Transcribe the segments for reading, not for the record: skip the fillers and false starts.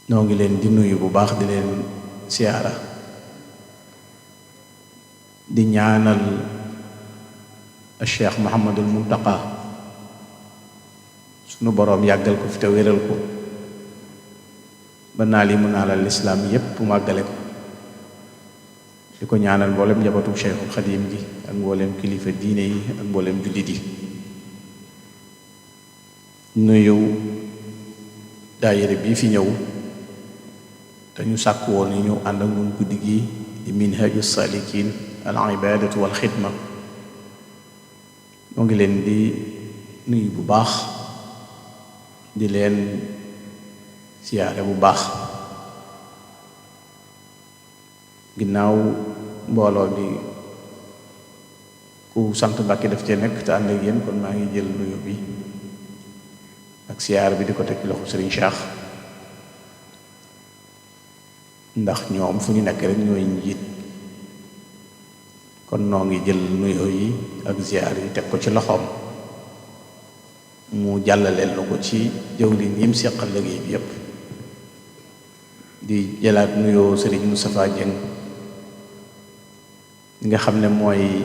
noo ngi leen di nuyu bu baax di leen siyaara di ñaanal Cheikh Mouhamadul Muntaqa sunu boroom yàggal ko fi te wéral ko ba naa li mu naalal lislaam yépp màggale ko di ko ñaanal mboolem njabootu Cheikhul Xadim gi ak mboolem kilifa diine yi ak mboolem jullit yi nuyu daayira bii fi ñëw te ñu sàkk woon ni ñu ànd ak ñun guddi gi di minhaju salikin al ibadatu wal xidma moo ngi leen di nuyu bu baax di leen siyaare bu baax ginnaaw mbooloo bi ku sant Mbàkke daf cee nekk te ànd ak yéen kon maa ngi jël nuyu bi ak siyaar bi di ko teg ci loxo Serigne Cheikh ndax ñoom fu ñu nekk rek ñooy njiit kon noo ngi jël nuyoo yi ak ziyaar yi teg ko ci loxoom mu jàllaleel na ko ci jëwriñ yim seqal liggéey bi yépp di jëlaat nuyoo Serigne Moustapha Dieng nga xam ne mooy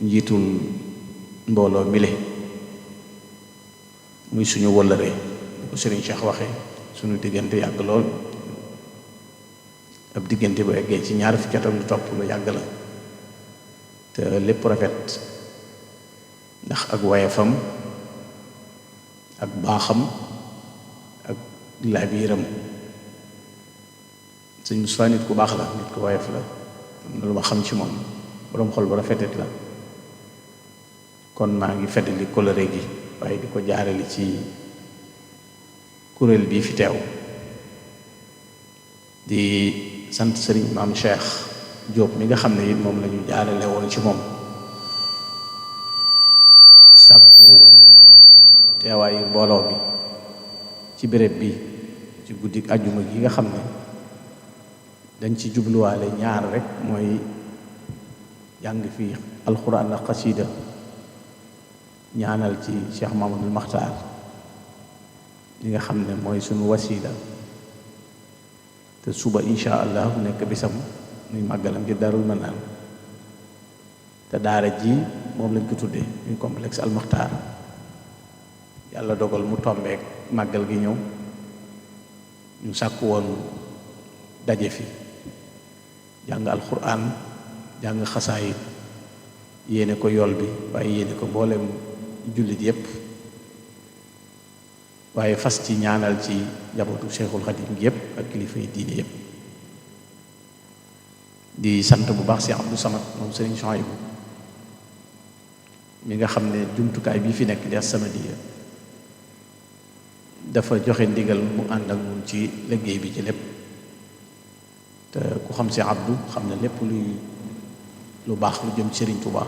njiitul mbooloo mile muy suñu wëllëree bu ko Serigne Cheikh waxee suñu diggante yàgg lool ab diggante bu eggee ci ñaar fukki atam lu topp lu yàgg la te lépp rafet ndax ak wayefam ak baaxam ak laabiiram sëñ Moussa nit ku baax la nit ku wayef la am na lu ma xam ci moom boroom xol bu rafetet la kon maa ngi feddali kóllëre gi waaye di ko jaarale ci kuréel bii fi teew di sant sëriñ maam Cheikh Diop mi nga xam ne it moom la ñu jaarale woon ci moom sàkku teewaayu mbooloo bi ci béréb bi ci guddik ajjuma gi nga xam ne dañ ci jubluwaale ñaar rek mooy jàng fi alxuraan ak xasiida ñaanal ci Cheikh Mamadou Makhtar li nga xam ne mooy sunu wasiila te suba insha allah bu nekk bisam muy màggalam ngir Daarul Manaan te daara ji moom lañ ko tuddee muy complexe Al Makhtar yàlla dogal mu tombeek màggal gi ñëw ñu sàkk woon daje fi jàng alxuraan jàng xasaayit yéene ko yool bi waaye yéene ko mboolem jullit yépp waaye fas ci ñaanal ci njabootu Cheikhul Khadim gi yépp ak kilifa yi diine yépp di sant bu baax si Abdou Samad moom Serigne Chouaïbou mi nga xam ne jumtukaay bii fi nekk di As-Samadiyya dafa joxe ndigal mu ànd ak ñun ci liggéey bi ci lépp te ku xam si Abdou xam ne lépp lu baax lu jëm Serigne Touba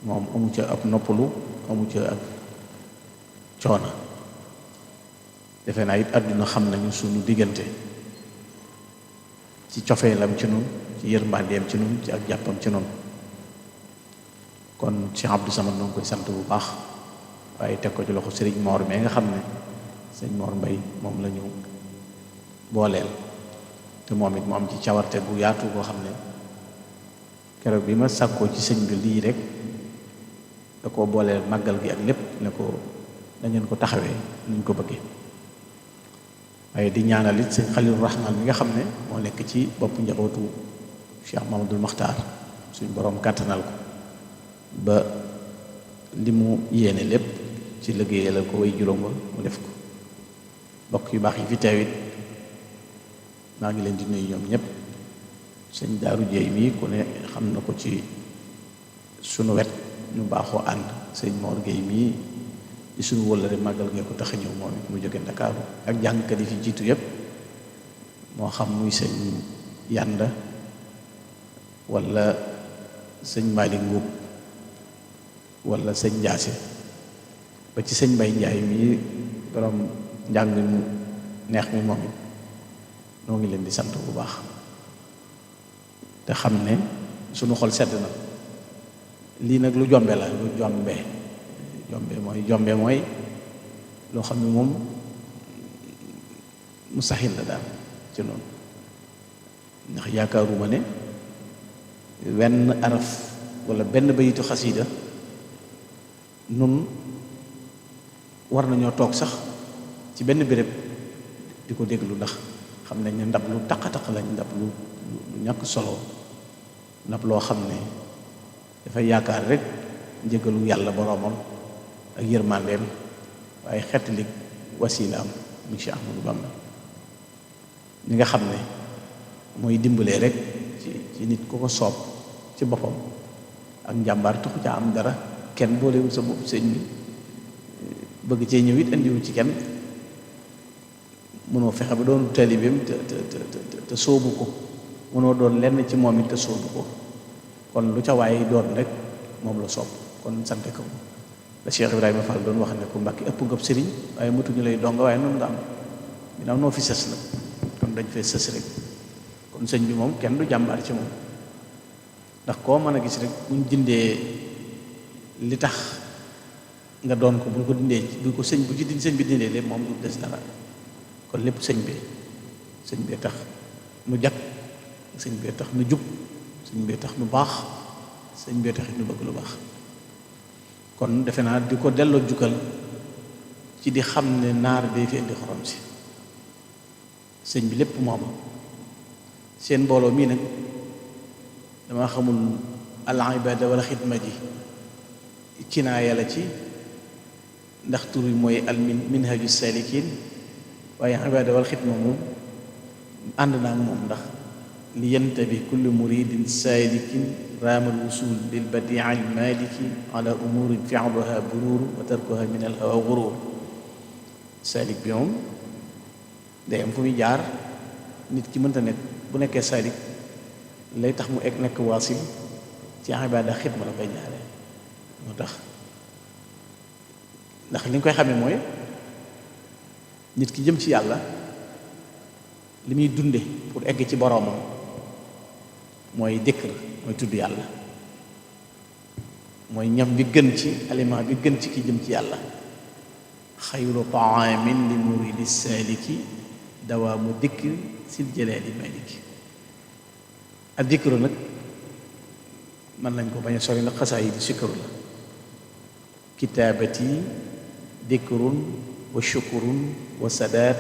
moom amu ca ab noppalu amu ca ak coona defe naa it àdduna xam nañu suñu diggante ci cofeelam ci nun ci yërmandeem ci nun ci ak jàppam ci nun kon Cheikh Abdou Samad noo ngi koy sant bu baax waaye teg ko ci loxo Serigne Mor mais nga xam ne sëñ Mor Mbay moom la ñu booleel te moom it mu am ci cawarte bu yaatu boo xam ne keroog bi ma sàkkoo ci sëñ bi lii rek da koo booleel màggal gi ak lépp ne ko dangeen ko taxawee nuñ ko bëggee waaye di ñaanal it sëñ Xalilu Rahmaan mi nga xam ne moo nekk ci bopp njabootu Cheikh Mamadou Makhtar suñ boroom kàttanal ko ba li mu yéene lépp ci liggéeyal ko way juróom ba mu def ko bokk yu baax yi fi teewit maa ngi leen di nuyu ñoom ñëpp sëñ Daaru Jeey mii ku ne xam na ko ci sunu wet ñu baaxoo ànd sëñ Mor Gueye mii di suñu wëllëre màggal ngeen ko tax a ñëw moom it mu jóge Ndakaaru ak jàngkat yi fi jiitu yépp moo xam muy sëñ Yanda wala sëñ Malick Mbuub wala sëñ Njaase ba ci sëñ Mbay Njaay mii borom njàng mu neex mi moom it noo ngi leen di sant bu baax te xam ne suñu xol sedd na lii nag lu jombe la lu jombe mooy loo xam ne moom mustahil la daal ci noonu ndax yaakaaruma ne wenn araf wala benn bayitu xasiida nun war nañoo toog sax ci benn béréb di ko déglu ndax xam nañ ne ndab lu taq-taq lañ ndab lu ñàkk solo ndab loo xam ne dafay yaakaar rek njëgalu yàlla boroomam ak yërmandeem waaye xettali wasilaam mu Cheikh Ahmadou Bamba ñi nga xam ne mooy dimbalee rek ci nit ku ko soob ci boppam ak njàmbaar taxu ca am dara kenn boolewul sa bopp sëñ bi bëgg cee ñëw it indiwul ci kenn mënoo fexe ba doon taalibeem te soobu ko mënoo doon lenn ci moom it te soobu ko kon lu ca waaye doon rek moom la soob kon sante ko la Cheikh Ibrahima Fall doon wax ne ko Mbàkke ëpp nga sëriñ waaye matuñu lay donga waaye noonu nga am ginnaaw noo fi sës la kon dañ fay sës rek kon sëñ bi moom kenn du jàmbaar ci moom ndax koo mën a gis rek buñ dindee li tax nga doon ko buñ ko dindee bu ko sëñ bu ci sëñ bi dindee lépp moom du des dara kon lépp sëñ bee tax nu jag sëñ bee tax nu jub sëñ bee tax nu baax sëñ bee tax nu bëgg lu baax kon defe naa di ko delloo jukkal ci di xam ne naar day fi indi xorom si sëñ bi lépp mooma seen mbooloo mii nag dama xamul al ibada wala xidma ji ci naa yàlla ci ndax tur yi mooy al minhaju salikin waaye ibada wala xidma moom ànd naa ak moom ndax li yantabi kullu muridin salikin raamal wusul lil badii al maliki ala umurin fi'luha burur wa tarkuha min al hawa gurur salik bi moom day am fu muy jaar nit ki mënta nekk bu nekkee salik lay tax mu egg nekk waasil ci ibaada xidma la koy jaare moo tax ndax li nga koy xamee mooy nit ki jëm ci yàlla li muy dunde pour egg ci boroomam mooy dikr mooy tudd yàlla mooy ñam bi gën ci aliment bi gën ci ki jëm ci yàlla xayru taamin li muridi saliki dawaamu dikri sil jalaali maliki ak dikru nag mën nañ ko bañ a sori nag xasaa yi di sikkaru la kitaabati dikrun wa shukurun wa sadaat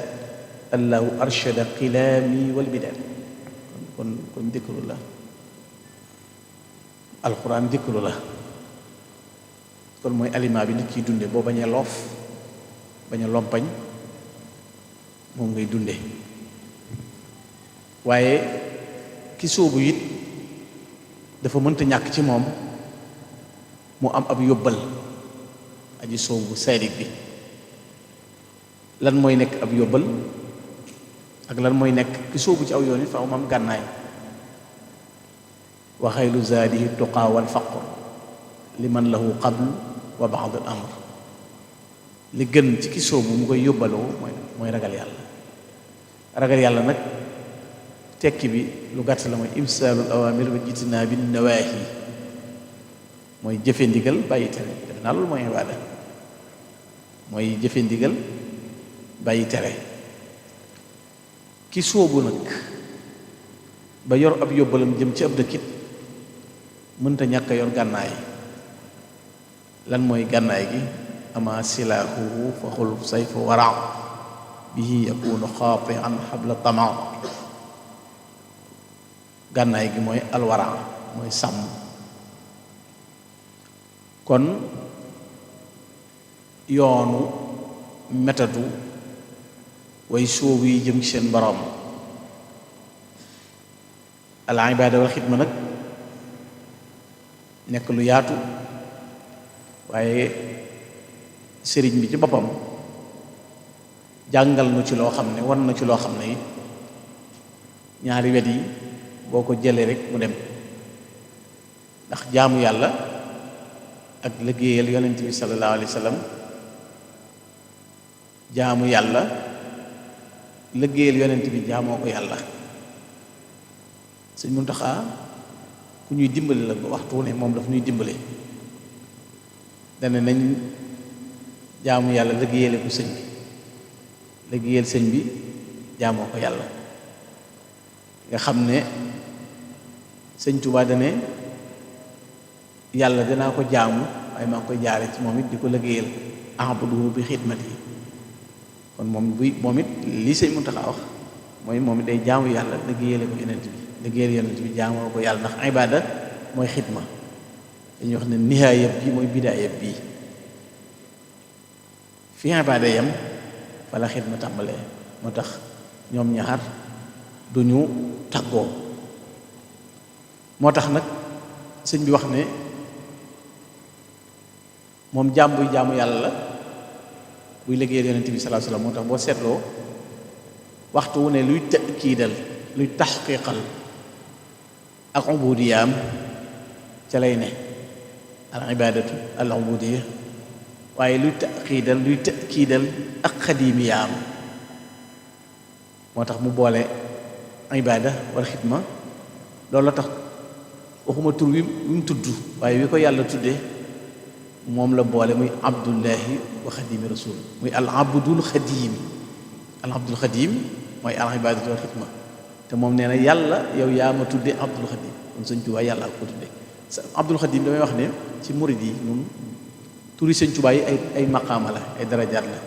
allahu arshada qilaami wal bidaat kon dikru la alquran dikru la kon mooy aliment bi nit kiy dunde boo bañ a loof bañ a lompañ moom ngay dunde waaye ki sóobu it dafa mënta ñàkk ci moom mu am ab yóbbal aji sóobu saadik bi lan mooy nekk ab yóbbal ak lan mooy nekk ki sóobu ci aw yoon it faaw mu am gànnaay wa xayru zaadihi tuqaa wal faqr liman lahu qabl wa ba'd al amr li gën ci ki sóobu mu koy yóbbaloo mooy ragal yàlla ragal yàlla nag tekki bi lu gàtt la mooy imsaalul awaamir wa jitnaabi nawaahi mooy jëfe ndigal bàyyi tere def naa loolu mooy ibaada mooy jëfe ndigal bàyyi tere ki sóobu nag ba yor ab yóbbalam jëm ci ab dëkkit mënta ñàkk a yor gànnaay lan mooy gànnaay gi ama silaahuhu fa xuluf sayfu wara bihi yakunu xaati'an xabla tama gànnaay gi mooy alwara mooy sàmm kon yoonu metadu way sóobu yi jëm ci seen boroom al ibaada wal xidma nag nekk lu yaatu waaye sëriñ bi ci boppam jàngal nu ci loo xam ne wan na ci loo xam ne it ñaari wet yi boo ko jëlee rek mu dem ndax jaamu yàlla ak liggéeyal yonent bi sallallahu alayhi wa sallam jaamu yàlla liggéeyal yonent bi jaamoo ko yàlla sëñ Muntaxa ku ñuy dimbali la ba waxtu ne moom daf ñuy dimbale dana nañ jaamu yàlla liggéeyale ko sëñ bi liggéeyal sëñ bi jaamoo ko yàlla nga xam ne sëñ Tuubaa dane yàlla danaa ko jaamu waaye maa ngi koy jaare ci moom it di ko liggéeyal a'buduhu bi xidmati kon moom it lii sëñ Muntaxa wax mooy moom it day jaamu yàlla liggéeyale ko yonent bi liggéeyal yonent bi jaamoo ko yàlla ndax ibaada mooy xidma dañuy wax ne nihaaya bi mooy bidaaya bi fi ibaada yam fa la xidma tàmbalee moo tax ñoom ñaar duñu tàggoo moo tax nag sëñ bi wax ne moom jaam buy jaamu yàlla la buy liggéeyal yonent bi sallallahu alayhi wasallam moo tax boo seetloo waxtu wu ne luy tëkiidal luy taxqiiqal ak ubudiyaam ca lay ne al ibaadatu al ubudiya waaye luy tëkiidal ak xadimiyaam moo tax mu boole ibaada wal xidma loolu la tax waxuma tur wi mu tudd waaye wi ko yàlla tuddee moom la boole muy abdullahi wa xadimi rasul muy al abdul xadim mooy al ibaadatu wal xidma te moom nee na yàlla yow yaa ma tuddee abdul xadim kon sëñ Tuubaa yàlla ko tuddee abdul xadim damay wax ne ci murid yi ñun turi sëñ Tuubaa yi ay maqaama la ay darajaat la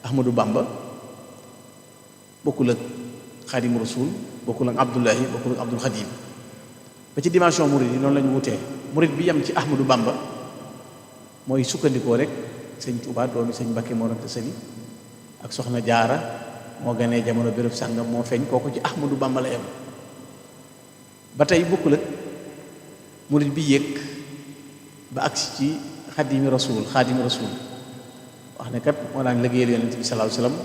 ahmadou bamba bokkul ak xadim rasul bokkul ak abdullahi bokkul ak abdul xadim ba ci dimension murid yi noonu la ñu wutee murid bi yem ci ahmadou bamba mooy sukkandikoo rek sëñ Tuubaa doomi sëñ Mbakke Mor Anta Sali ak soxna jaara moo ganee jamono béréb sàngam moo feeñ kooku ci ahmadou bamba la yem ba tey bokkul ak murid bi yéeg ba agsi ci xadimi rasul wax ne kat moo daan liggéeyal yonent bi sallallahu alayhi wasallam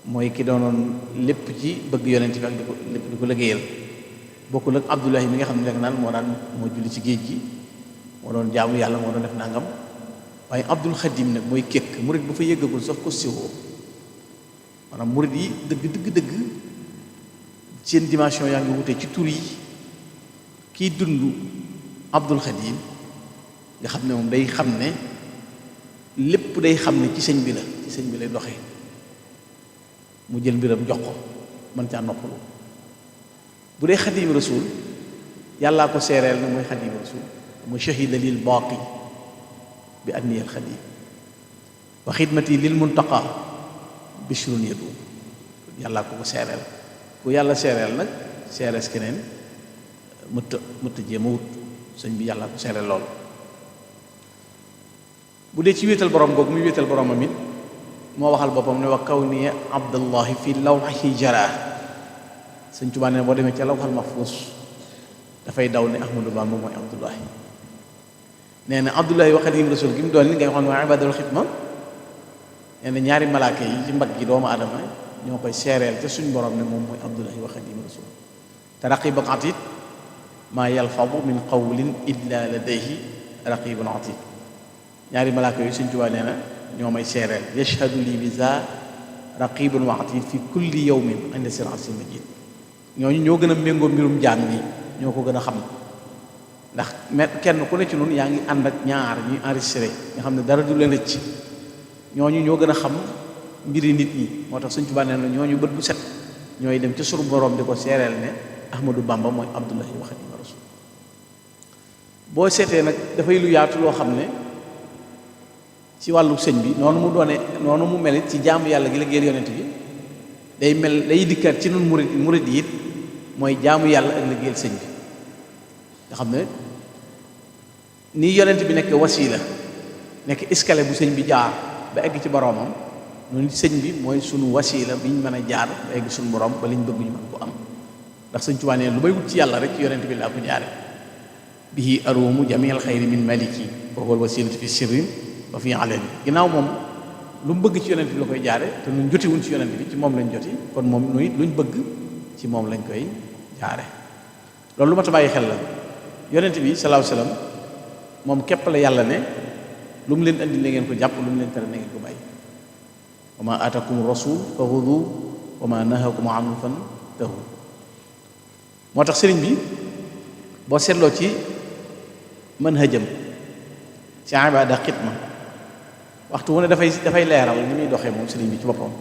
mooy ki doonoon lépp ci bëgg yonent bi ak di ko liggéeyal bokkul ak abdullahi mi nga xam ne rek naan moo julli ci géej gi moo doon jaamu yàlla moo doon def nangam waaye abdul xadim nag mooy kékk murid bu fa yëggagul sax ko siwoo maanaam murid yi dëgg seen dimension yaa ngi wutee ci tur yi kiy dund abdul xadim nga xam ne moom day xam ne lépp day xam ne ci sëñ bi lay doxee mu jël mbiram jox ko mën caa noppalu bu dee xadim rasul yàllaa ko seereel na mooy xadim rasul mooy shahida lil baaqi bi anniya al xadim wa xidmati lil muntaqa bishrun yadu yàllaa ko seereel ku yàlla seereel nag seerees keneen mëtta jéem a wut sëñ bi yàllaa ko seereel lool bu dee ci wéetal borom googu muy wéetal boromam it moo waxal boppam ne wa kawniya abdullahi fi lawhi jara sëñ Tuubaa ne boo demee ca lawhal mahfuus dafay daw ne ahmadou bamba mooy abdullahi nee na abdullahi wa xadim rasul gi mu doon ni ngay waxoon waa ibaadatul xidma nee na ñaari malaaka yi ci mbagg gi doomu adama ñoo koy seereel ca suñ borom ne moom mooy abdullahi wa xadim rasul te raqibun atid maa yalfadu min qawlin illa ladayhi raqibun atid ñaari malaaka yooyu sëñ Tuubaa nee na ñoo may seereel yashhadu li bi za raqibun wa atid fi kulli yawmin inda siraatil majid ñooñu ñoo gën a méngoo mbirum jaam ni ñoo ko gën a xam ndax kenn ku ne ci noonu yaa ngi ànd ak ñaar ñuy enregistré nga xam ne dara du leen rëcc ñooñu ñoo gën a xam mbiri nit ñi moo tax sëñ Tuubaa nee na ñooñu bët bu set ñooy dem ca suru borom di ko seereel ne ahmadou bamba mooy abdullahi wa xadim rasul boo seetee nag dafay lu yaatu loo xam ne ci wàllu sëñ bi noonu mu mel ci jaamu yàlla gi liggéeyal yonent bi day dikkaat ci nun murid yi it mooy jaamu yàlla ak liggéeyal sëñ bi nga xam ne nii yonent bi nekk wasiila nekk escalier bu sëñ bi jaar ba egg ci boroomam noonu sëñ bi mooy sunu wasiila bi ñu mën a jaar ba egg sunu borom ba liñ bëgg ñu mën ko am ndax sëñ Tuubaa nee lu may wut ci yàlla rek ci yonent bi laa ko jaare bihi aruumu jamial xayri min maliki wa huwa wasiilatu fi sirrin wa fi alani ginnaaw moom lu mu bëgg ci yonent bi la koy jaare te ñun jotiwuñ ci yonent bi ci moom lañ joti kon moom nuy luñ bëgg ci moom lañ koy jaare loolu lu ma ta bàyyi xel la yonent bi salaahu salaam moom képp la yàlla ne lu mu leen andi na ngeen ko jàpp lu mu leen tere na ngeen ko bàyyi wa ma atakum rasul fa xudu wa ma nahakum anhu fantahu moo tax sëriñ bi boo seetloo ci manhajam ci ibaada xidma waxtu wu ne dafay leeral ni muy doxee moom sëriñ bi ci boppam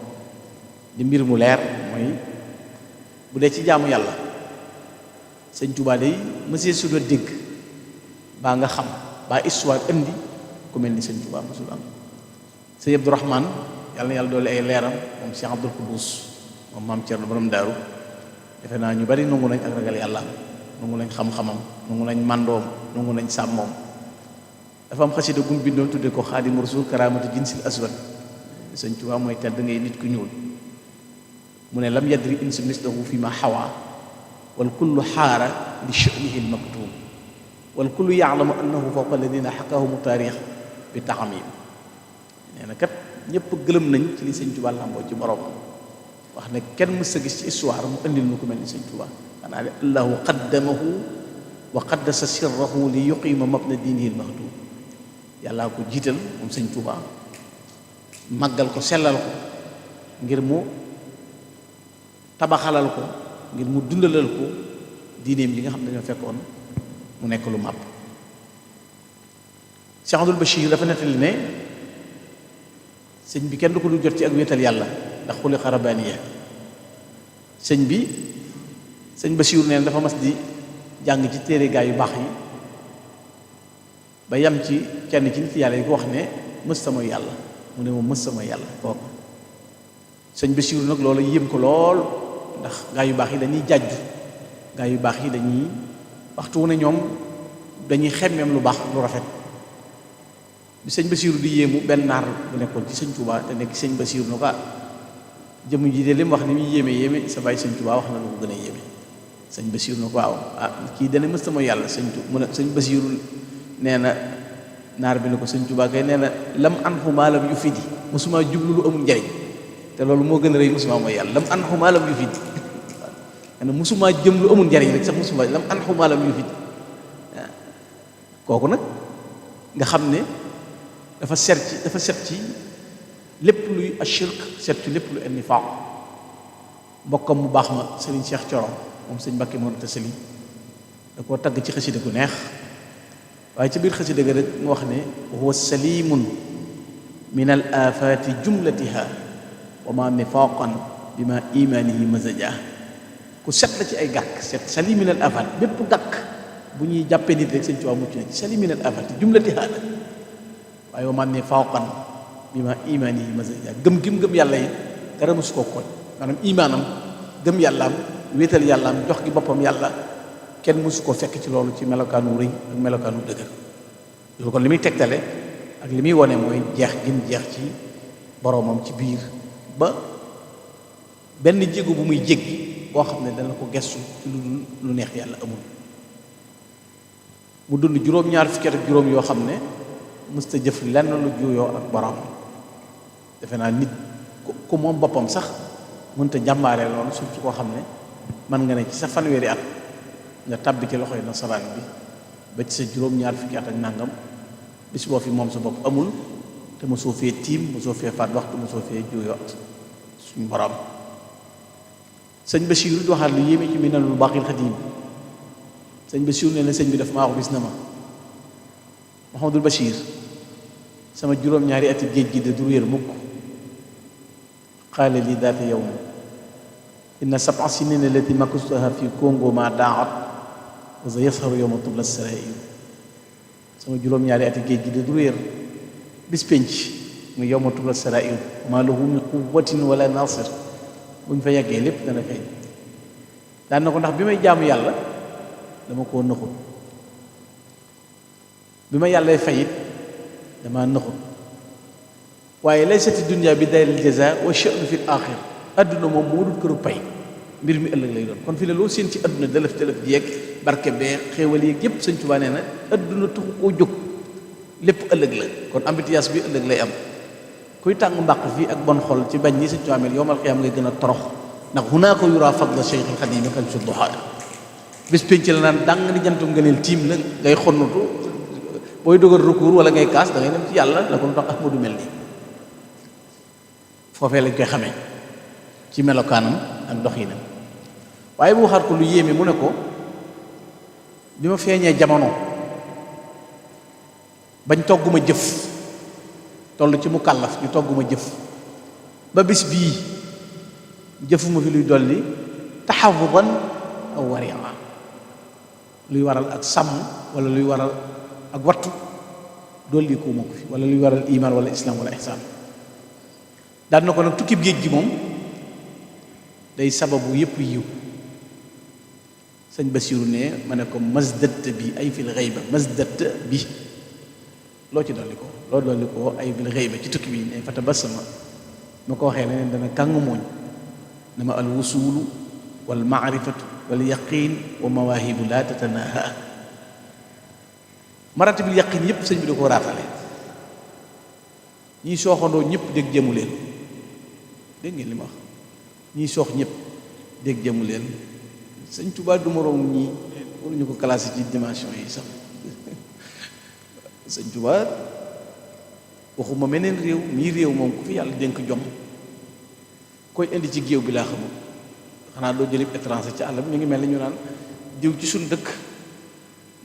di mbir mu leer mooy bu dee ci jaamu yàlla sëñ Tuubaa day monsieur su doon dégg baa nga xam baa histoire indi ku mel ni sëñ Tuubaa mosul am sëñ Abdourahman yàlla na yàlla doole ay leeram moom Cheikh Abdoul Quddus moom maam Cerno borom daaru defe naa ñu bari nangu nañ ak ragal yàlla nangu nañ xam-xamam nangu nañ màndoom nangu nañ sàmmoom dafa am xasida gum bindoon tudde ko Xaadimu Rasuul karaamatu jinsil aswad sëñ Tuubaa mooy tedd ngay nit ku ñuul mu ne lam yadri insu mislahu fi ma xawaa wal kullu xaara li sha'nihi al maktum wal kullu yaalamu annahu fawqa alladina xakaahumu taarix bi taxamim nee na kat ñëpp gëlëm nañ ci li sëñ Tuubaa làmboo ci boromam wax ne kenn mës a gis ci histoire mu indil nu ko mel ni sëñ Tuubaa xanaa ne allahu qaddamahu wa qaddasa sirrahu li yuqima mabna diinihi al mahdum yàllaa ko jiital moom sëñ Tuubaa màggal ko sellal ko ngir mu tabaxalal ko ngir mu dundalal ko diineem li nga xam ne dañoo fekkoon mu nekk lu màpp Cheikh Abdoul Bachir dafa nettali ne sëñ bi kenn du ko du jot ci ak wéetal yàlla ndax xuli xarabaaniya sëñ bi sëñ Bachir neen dafa mas di jàng ci téere gaa yu baax yi ba yam ci kenn ci nit yàlla yi ko wax ne mës sa mooy yàlla mu ne moom mës sa mooy yàlla kooku sëñ Bachir nag loolu yéem ko lool ndax gaa yu baax yi dañuy jàjju gaa yu baax yi dañuy waxtu wu ne ñoom dañuy xemmeem lu baax lu rafet bi sëñ Basiiru di yéemu benn naar bu nekkoon ci sëñ Tuubaa te nekk sëñ Basiiru na ko jëmm ji de li mu wax ni muy yéeme sa bàyyi sëñ Tuubaa wax na lu ko gën a yéeme sëñ Basiiru na ko waaw kii dana mës sama yàlla mu ne sëñ Basiiru nee na naar bi ne ko sëñ Tuubaa kay nee na lam anhu maalam yu fidi mosuma jublu lu amul njariñ te loolu moo gën a rëy mosuma mooy yàlla lam anhu maalam yu fidi nee na mosuma jëm lu amul njariñ rek sax mosuma lam anhu maalam yu fidi kooku nag nga xam ne dafa set ci lépp luy ashirk set ci lépp lu nifaaq mbokkam mu baax ma sëriñ Cheikh Coro moom sëñ Mbàkke Mor Anta Sali da koo tagg ci xasida gu neex waaye ci biir xasida ga rek mu wax ne huwa salimun min al afati jumlatiha wa ma nifaqan bi ma imanihi mazaja ku set la ci ay gàkk set salim min al afat bépp gàkk bu ñuy jàppee nit rek sëñ Tuubaa mucc na ci salim min al afati jumlatiha la waaye wa man ne fawqan bi ma imaan yi mazaja gëm yàlla yi dara mosu koo kooj maanaam imaanam gëm yàllaam wéetal yàllaam jox gi boppam yàlla kenn mosu koo fekk ci loolu ci melokaanu rëy ak melokaanu dëgër loolu kon li muy tegtale ak li muy wone mooy jeex gim jeex ci boroomam ci biir ba benn jéego bu muy jéggi boo xam ne dana ko gestu ci lu neex yàlla amul mu dund juróom-ñaar fukki at ak juróom yoo xam ne mësta jëf lenn lu juuyoo ak borom defe naa nit ku moom boppam sax mënta jàmbaaree loolu surtout koo xam ne mën nga ne ci sa fanweeri at nga tàbbi ci loxoy nasaraan bi ba ci sa juróom-ñaar fukki at ak nàngam bis boo fi moom sa bopp amul te mosoo fee tiim mosoo fee faat waxtu mosoo fee juuyoo ak suñu borom sëñ Bachir di waxaat lu yéeme ci Minanul Baaqil Xadiim sëñ Bachir nee na sëñ bi daf maa wax bis na ma Mouhamadul Bachir sama juróom-ñaari ati géej gi de du réer mukk qaala li daata yawm inna sab'a sinina allati makustuha fi Congo ma daat wa sa yasharu yawma tubla sarair sama juróom-ñaari ati géej gi de du réer bis penc mu yawma tubla sarair ma lahu min quwwatin wala nasir buñ fa yeggee lépp dana feeñ daan na ko ndax bi may jaamu yàlla dama koo nëxut bi ma yàllay fayit dama nëxut waaye laysati dunya bi daaril jazaa wa sha'nu fil aaxir adduna moom moo dul këru pay mbir mi ëllëg lay doon kon fi ne loo seen ci adduna dalaf ji yeeg barke bee xéewal yeeg yépp Sëñ Tuubaa nee na adduna taxu koo jóg lépp ëllëg la kon ambitias bi ëllëg lay am kuy tàng mbàq fii ak bon xol ci bañ ñi Sëñ Tuubaa mel yowmal qiyaama ngay gën a torox ndax hunaaka yuraa fadla Cheikhul Xadiim kan su duhaa bis pénc la naan dàng ni jantum ngëneel tiim la ngay xonnutu booy dogal recours wala ngay kaas da ngay dem ci yàlla la ko lu tax Ahmadu mel nii foofee lañ koy xamee ci melokaanam ak doxinam waaye bu waxaat ko lu yéeme mu ne ko bi ma feeñee jamono bañ togguma jëf toll ci mu kàllaf ñu togguma jëf ba bis bii jëfuma fi luy dolli taxawudan aw waria luy waral ak sàmm wala luy waral ak wattu dolli ko ma ko fi wala luy waral iman wala islam wala ihsaan daan na ko nag tukkib géej gi moom day sababu yëpp yiw sëñ Basiru ne ma ne ko masdat bi ay fil xayba masdat bi loo ci dolli ko loo dolli ko ay fil xayba ci tukki bi ne fa tabassama ma ko waxee leneen dana kàng mooñ dama al wusulu wal maarifatu wal yaqin wa mawaahibu la tatanaha maratibil yaqin yëpp sëñ bi da ko raatale ñii sooxandoo ñëpp dégg jëmu leen dégg ngeen li ma wax ñii soox ñëpp dégg jëmu leen sëñ Tuubaa du moroom ñii waruñu ko classé ci dimension yi sax sëñ Tuubaa waxuma meneen réew mii réew moom ku fi yàlla dénk jom koy indi ci géew bi laa xamul xanaa doo jëlib étranger ci àll bi mi ngi mel ni ñu naan diw ci suñ dëkk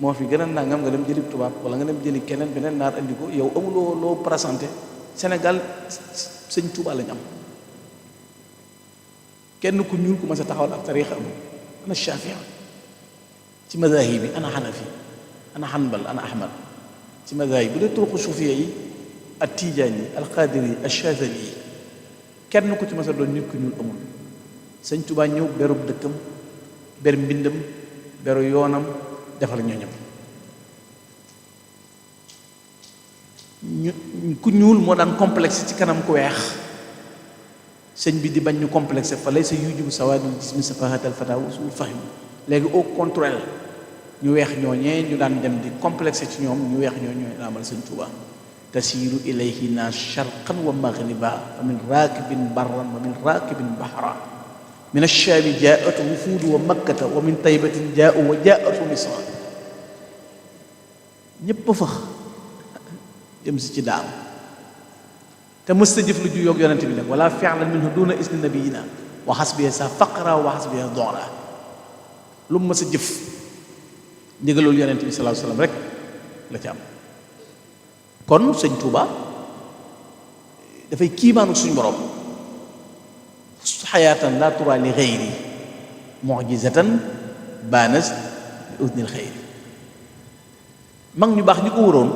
moo fi gën a nangam nga dem jëlib tubaab wala nga dem jëli keneen beneen naar indi ko yow amuloo loo présenté Sénégal sëñ Tuubaa lañ am kenn ku ñuul ku ma sa taxawal ak tariixa amul ana Shafii ci mazahib bi ana Hanafi ana Hanbal ana Ahmad ci mazahib bu dee turuqu suufiya yi ak Tiijaan yi al-Qaadir yi al-Shaazali yi kenn ku ci ma sa doon nit ku ñuul amul sëñ Tuubaa ñëw berub dëkkam ber mbindam beru yoonam defal ñooñam ku ñuul moo daan complexe ci kanam ku weex sëñ bi di bañ ñu complexe fa lay sa yujubu sawaadul jismi safahatal fata usul fahim léegi au contraire ñu weex ñooñee ñu daan dem di complexe ci ñoom ñu weex ñooñee raamal sëñ Tuubaa tasiiru ilayhi naa sharqan wa maghriba wa min raakibin barran wa min raakibin bahra min ash-shaami jaa'atu wufuudu wa makkata wa min taybatin jaa'u wa jaa'atu misra ñépp a fax jëm si ci daam te mës ta jëf lu ju yoog yonente bi nag wala fi'lan minhu duna isni nabiyina wa hasbiya sa faqra wa hasbiya dora lu mu mës a jëf ndigalul yonente bi sallallahu alayhi wasallam rek la ci am kon sëñ Tuuba dafay kiimaanu suñu borom xayaatan la tura li xayri mu'jizatan baanas bi udnil xayri mag ñu baax ñi ko wëroon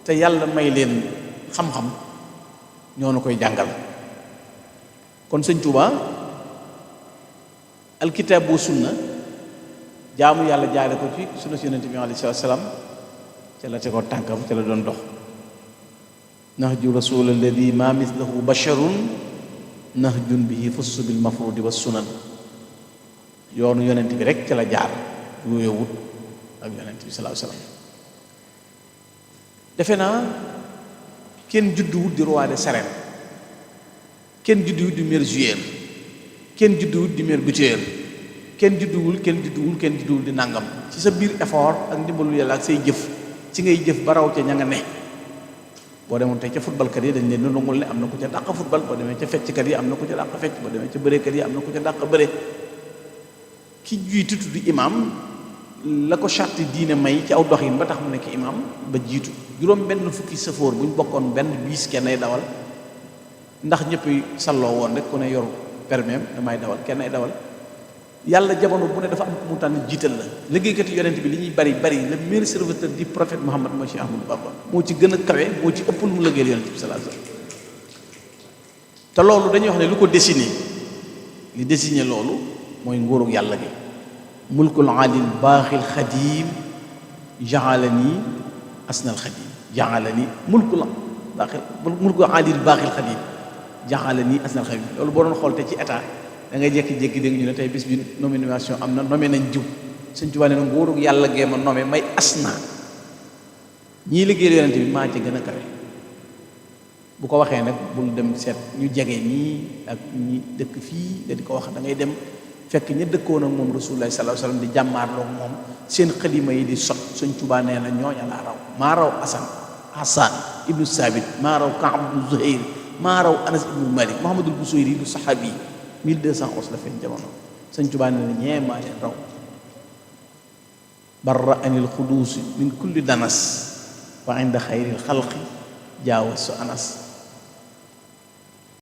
te yàlla may leen xam-xam ñoo na koy jàngal kon sëñ Tuuba alkitaab bu sunna jaamu yàlla jaare ko ci sunna si yonente bi alayhi salaam ca la te ko tànkam ca la doon dox nahju rasul alladi ma mislahu basharun nahjun bihi fussu bil mafrudi was sunan yoonu yonent bi rek ca la jaar yooyowut ak yonent bi sallallahu alayhi wasallam defe naa kenn judduwut di roi des arènes kenn judduwut di meilleur joueur kenn judduwut di meilleur buteur kenn judduwul di nangam ci sa biir effort ak ndimbalu yàlla ak say jëf ci ngay jëf ba raw ca ña nga ne boo demoon tey ca footballkat yi dañ leen nangul ne am na ku ca dàq football boo demee ca fecckat yi am na ku ca dàq fecc boo demee ca bërekat yi am na ku ca dàq bëre ki jiitu tudd imaam la ko charte diine may ci aw doxin ba tax mu nekk imaam ba jiitu juróom benn fukki safoor bu ñu bokkoon benn biis kenn ay dawal ndax ñëpp salloo woon rek ku ne yor permis damay dawal kenn ay dawal yàlla jamono bu ne dafa am ku mu tànn jiital la liggéeykat yi yonent bi li ñuy bari le meilleur serviteur du prophète Muhammad moo ci Ahmadou Bamba moo ci gën a kawe moo ci ëpp lu mu liggéeyal yonent bi sallallahu alayhi wasallam te loolu dañuy wax ne lu ko dessiné li dessiné loolu mooy nguurug yàlla gi mulkul alil baaxil xadim jaalani asnal xadim jaalani mulkul alil baaxil xadim jaalani asnal xadim loolu boo doon xool te ci état da ngay jékki-jékki dégg ñu ne tey bis bi nomination am na nommé nañ jiw Sëñ Tuubaa ne na nguurug yàlla gee ma nommé may asna ñii liggéeyal yonent bi maa ci gën a kawe bu ko waxee nag bul dem seet ñu jege ñii ak ñi dëkk fii nga di ko wax da ngay dem fekk ña dëkkoon ak moom Rasulullah sallallahu alayhi wasallam di jàmmaarloo moom seen xalima yi di sot Sëñ Tuubaa nee na ñooña laa raw maa raw Hasan ibnu Sabit maa raw Kaab ibnu Zuhayr maa raw Anas ibnu Malik Muhammadul Busayri du saxaabi 1211 la feeñ jamono Sëñ Tuubaa nee na ñee maa leen raw barra anil xuduusi min kulli danas wa inda xayril xalqi jaawas su anas